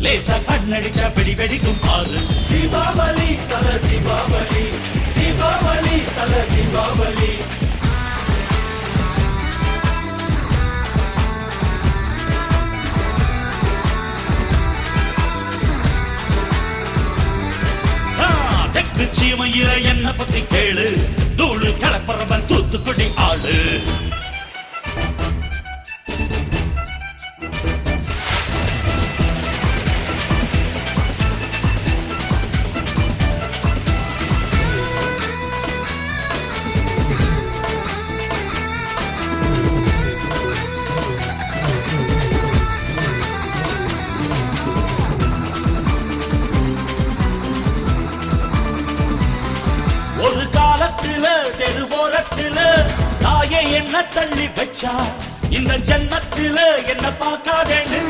லேசா கண்ணடிச்சா வெடி வெடிக்கும் பாரு. தீபாவளி தல தீபாவளி, தீபாவளி தல தீபாவளி. தெற்கு சீமையில என்ன பத்தி கேளு, தூளு கலப்பறவன் தூத்துக்குடி ஆளு. ஒரு காலத்துல தெருவோரத்துல தாயே என்ன தள்ளி வச்சா, இந்த ஜன்னத்துல என்ன பார்க்காதேன்னு